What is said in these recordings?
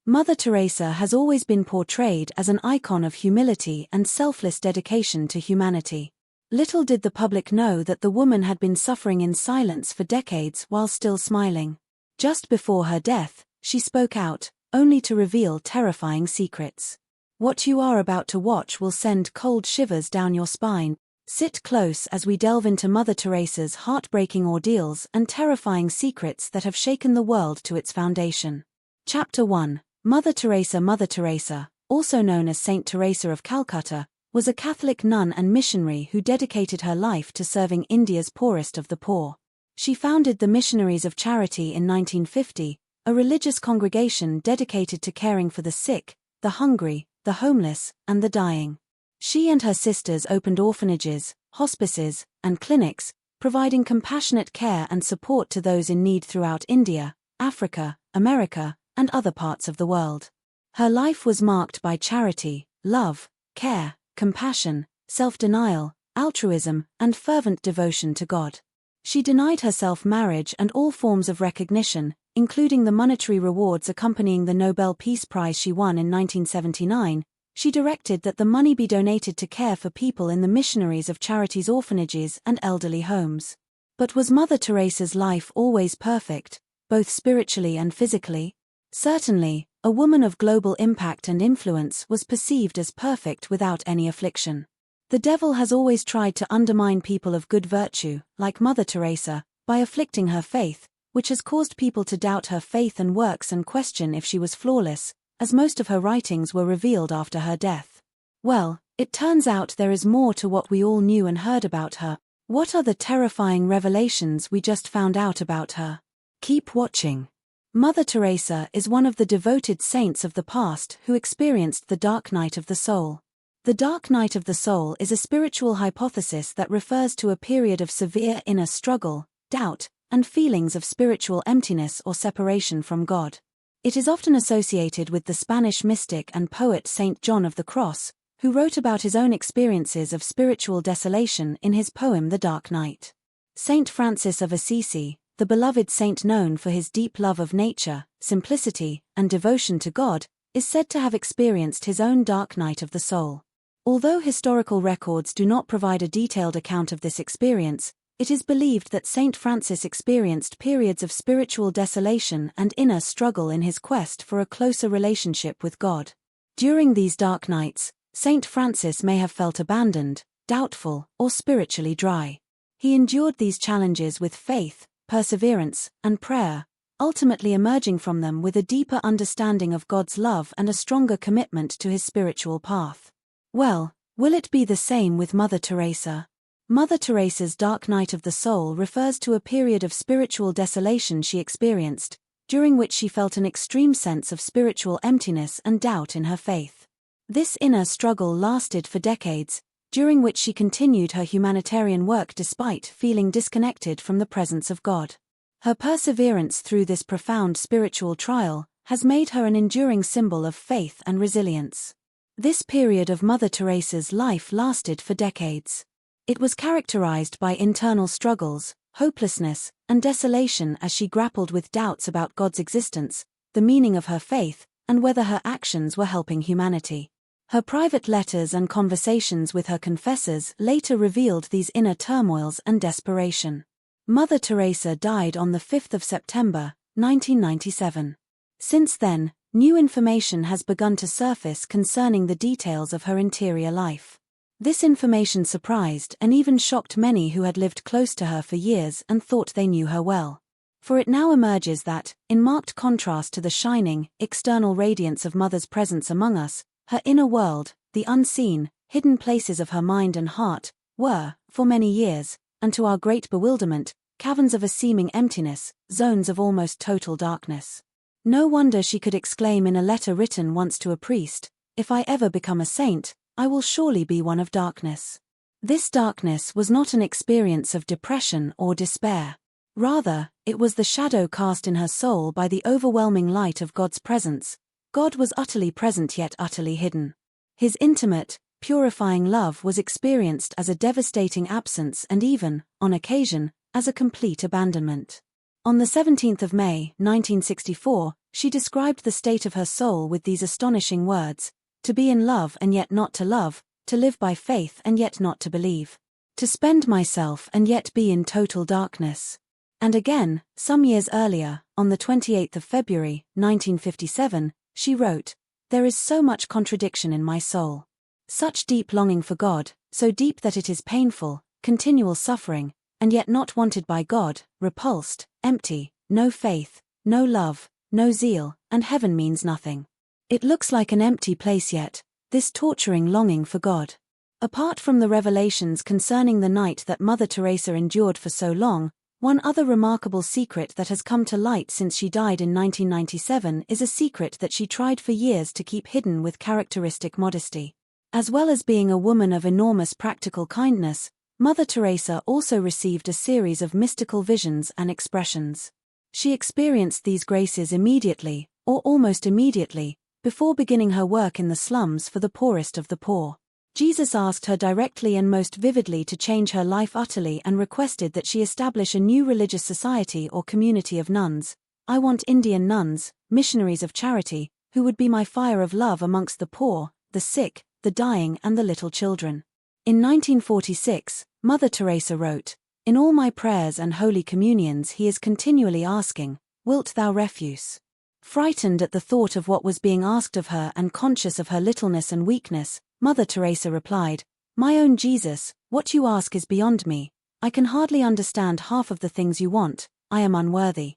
Mother Teresa has always been portrayed as an icon of humility and selfless dedication to humanity. Little did the public know that the woman had been suffering in silence for decades while still smiling. Just before her death, she spoke out, only to reveal terrifying secrets. What you are about to watch will send cold shivers down your spine. Sit close as we delve into Mother Teresa's heartbreaking ordeals and terrifying secrets that have shaken the world to its foundation. Chapter 1. Mother Teresa. Mother Teresa, also known as Saint Teresa of Calcutta, was a Catholic nun and missionary who dedicated her life to serving India's poorest of the poor. She founded the Missionaries of Charity in 1950, a religious congregation dedicated to caring for the sick, the hungry, the homeless, and the dying. She and her sisters opened orphanages, hospices, and clinics, providing compassionate care and support to those in need throughout India, Africa, America, and other parts of the world. Her life was marked by charity, love, care, compassion, self-denial, altruism, and fervent devotion to God. She denied herself marriage and all forms of recognition, including the monetary rewards accompanying the Nobel Peace Prize she won in 1979. She directed that the money be donated to care for people in the Missionaries of Charity's orphanages and elderly homes. But was Mother Teresa's life always perfect, both spiritually and physically? Certainly, a woman of global impact and influence was perceived as perfect without any affliction. The devil has always tried to undermine people of good virtue, like Mother Teresa, by afflicting her faith, which has caused people to doubt her faith and works and question if she was flawless, as most of her writings were revealed after her death. Well, it turns out there is more to what we all knew and heard about her. What are the terrifying revelations we just found out about her? Keep watching. Mother Teresa is one of the devoted saints of the past who experienced the dark night of the soul. The dark night of the soul is a spiritual hypothesis that refers to a period of severe inner struggle, doubt, and feelings of spiritual emptiness or separation from God. It is often associated with the Spanish mystic and poet Saint John of the Cross, who wrote about his own experiences of spiritual desolation in his poem The Dark Night. Saint Francis of Assisi, the beloved saint known for his deep love of nature, simplicity, and devotion to God, is said to have experienced his own dark night of the soul. Although historical records do not provide a detailed account of this experience, it is believed that Saint Francis experienced periods of spiritual desolation and inner struggle in his quest for a closer relationship with God. During these dark nights, Saint Francis may have felt abandoned, doubtful, or spiritually dry. He endured these challenges with faith, perseverance, and prayer, ultimately emerging from them with a deeper understanding of God's love and a stronger commitment to his spiritual path. Well, will it be the same with Mother Teresa? Mother Teresa's dark night of the soul refers to a period of spiritual desolation she experienced, during which she felt an extreme sense of spiritual emptiness and doubt in her faith. This inner struggle lasted for decades, during which she continued her humanitarian work despite feeling disconnected from the presence of God. Her perseverance through this profound spiritual trial has made her an enduring symbol of faith and resilience. This period of Mother Teresa's life lasted for decades. It was characterized by internal struggles, hopelessness, and desolation as she grappled with doubts about God's existence, the meaning of her faith, and whether her actions were helping humanity. Her private letters and conversations with her confessors later revealed these inner turmoils and desperation. Mother Teresa died on the 5th of September, 1997. Since then, new information has begun to surface concerning the details of her interior life. This information surprised and even shocked many who had lived close to her for years and thought they knew her well. For it now emerges that, in marked contrast to the shining, external radiance of Mother's presence among us, her inner world, the unseen, hidden places of her mind and heart, were, for many years, and to our great bewilderment, caverns of a seeming emptiness, zones of almost total darkness. No wonder she could exclaim in a letter written once to a priest, "If I ever become a saint, I will surely be one of darkness." This darkness was not an experience of depression or despair. Rather, it was the shadow cast in her soul by the overwhelming light of God's presence. God was utterly present yet utterly hidden. His intimate, purifying love was experienced as a devastating absence and even, on occasion, as a complete abandonment. On the 17th of May, 1964, she described the state of her soul with these astonishing words: to be in love and yet not to love, to live by faith and yet not to believe, to spend myself and yet be in total darkness. And again, some years earlier, on the 28th of February, 1957, she wrote, "There is so much contradiction in my soul. Such deep longing for God, so deep that it is painful, continual suffering, and yet not wanted by God, repulsed, empty, no faith, no love, no zeal, and heaven means nothing. It looks like an empty place yet, this torturing longing for God." Apart from the revelations concerning the night that Mother Teresa endured for so long, one other remarkable secret that has come to light since she died in 1997 is a secret that she tried for years to keep hidden with characteristic modesty. As well as being a woman of enormous practical kindness, Mother Teresa also received a series of mystical visions and expressions. She experienced these graces immediately, or almost immediately, before beginning her work in the slums for the poorest of the poor. Jesus asked her directly and most vividly to change her life utterly and requested that she establish a new religious society or community of nuns. "I want Indian nuns, missionaries of charity, who would be my fire of love amongst the poor, the sick, the dying and the little children." In 1946, Mother Teresa wrote, "In all my prayers and holy communions he is continually asking, 'Wilt thou refuse?'" Frightened at the thought of what was being asked of her and conscious of her littleness and weakness, Mother Teresa replied, "My own Jesus, what you ask is beyond me. I can hardly understand half of the things you want. I am unworthy.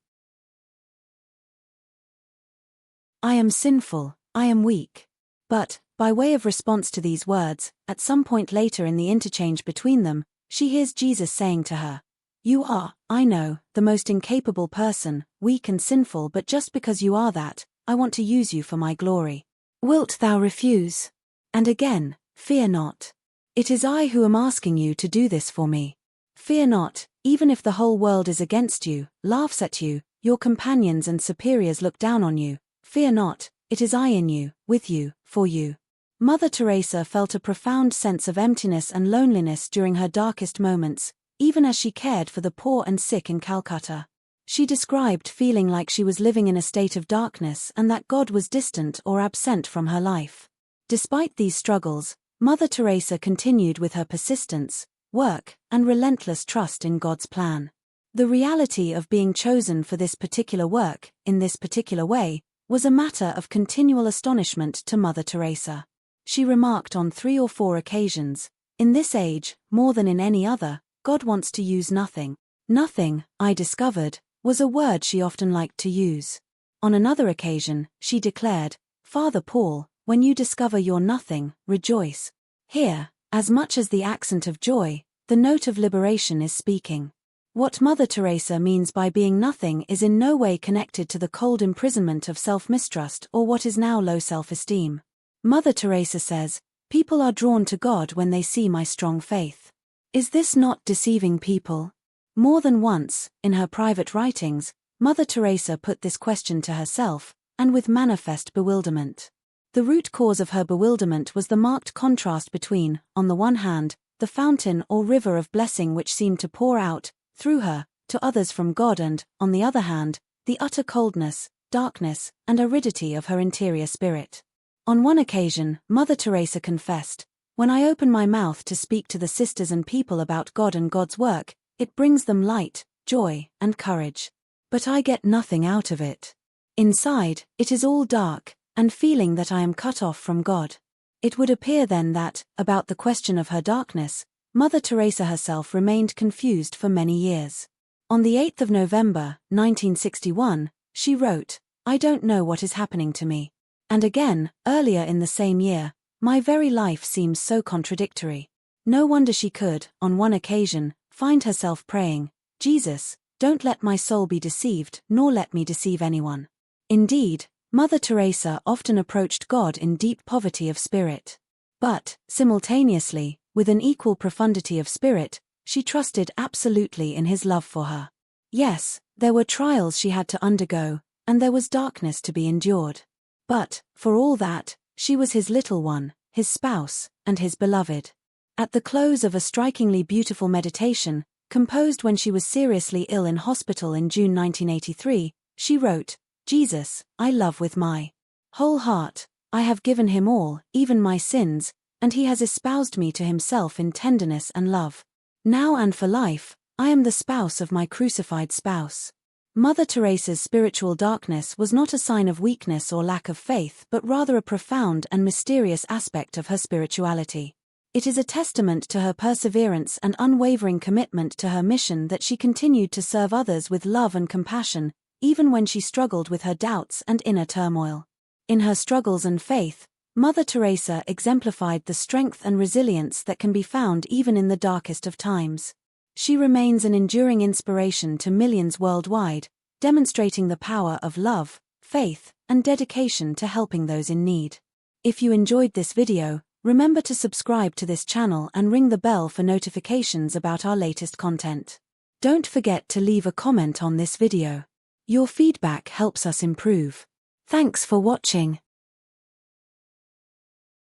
I am sinful, I am weak." But, by way of response to these words, at some point later in the interchange between them, she hears Jesus saying to her, "You are, I know, the most incapable person, weak and sinful, but just because you are that, I want to use you for my glory. Wilt thou refuse?" And again, "Fear not. It is I who am asking you to do this for me. Fear not, even if the whole world is against you, laughs at you, your companions and superiors look down on you. Fear not, it is I in you, with you, for you." Mother Teresa felt a profound sense of emptiness and loneliness during her darkest moments, even as she cared for the poor and sick in Calcutta. She described feeling like she was living in a state of darkness and that God was distant or absent from her life. Despite these struggles, Mother Teresa continued with her persistence, work, and relentless trust in God's plan. The reality of being chosen for this particular work, in this particular way, was a matter of continual astonishment to Mother Teresa. She remarked on 3 or 4 occasions, "In this age, more than in any other, God wants to use nothing." Nothing, I discovered, was a word she often liked to use. On another occasion, she declared, "Father Paul, when you discover your nothing, rejoice." Here, as much as the accent of joy, the note of liberation is speaking. What Mother Teresa means by being nothing is in no way connected to the cold imprisonment of self-mistrust or what is now low self-esteem. Mother Teresa says, "People are drawn to God when they see my strong faith." Is this not deceiving people? More than once, in her private writings, Mother Teresa put this question to herself, and with manifest bewilderment. The root cause of her bewilderment was the marked contrast between, on the one hand, the fountain or river of blessing which seemed to pour out, through her, to others from God and, on the other hand, the utter coldness, darkness, and aridity of her interior spirit. On one occasion, Mother Teresa confessed, "When I open my mouth to speak to the sisters and people about God and God's work, it brings them light, joy, and courage. But I get nothing out of it. Inside, it is all dark, and feeling that I am cut off from God." It would appear then that, about the question of her darkness, Mother Teresa herself remained confused for many years. On the 8th of November, 1961, she wrote, "I don't know what is happening to me." And again, earlier in the same year, "My very life seems so contradictory." No wonder she could, on one occasion, find herself praying, "Jesus, don't let my soul be deceived, nor let me deceive anyone." Indeed, Mother Teresa often approached God in deep poverty of spirit. But, simultaneously, with an equal profundity of spirit, she trusted absolutely in His love for her. Yes, there were trials she had to undergo, and there was darkness to be endured. But, for all that, she was His little one, His spouse, and His beloved. At the close of a strikingly beautiful meditation, composed when she was seriously ill in hospital in June 1983, she wrote, Jesus, I love with my whole heart. I have given him all, even my sins, and he has espoused me to himself in tenderness and love. Now and for life, I am the spouse of my crucified spouse. Mother Teresa's spiritual darkness was not a sign of weakness or lack of faith, but rather a profound and mysterious aspect of her spirituality. It is a testament to her perseverance and unwavering commitment to her mission that she continued to serve others with love and compassion, even when she struggled with her doubts and inner turmoil. In her struggles and faith, Mother Teresa exemplified the strength and resilience that can be found even in the darkest of times. She remains an enduring inspiration to millions worldwide, demonstrating the power of love, faith, and dedication to helping those in need. If you enjoyed this video, remember to subscribe to this channel and ring the bell for notifications about our latest content. Don't forget to leave a comment on this video. Your feedback helps us improve. Thanks for watching.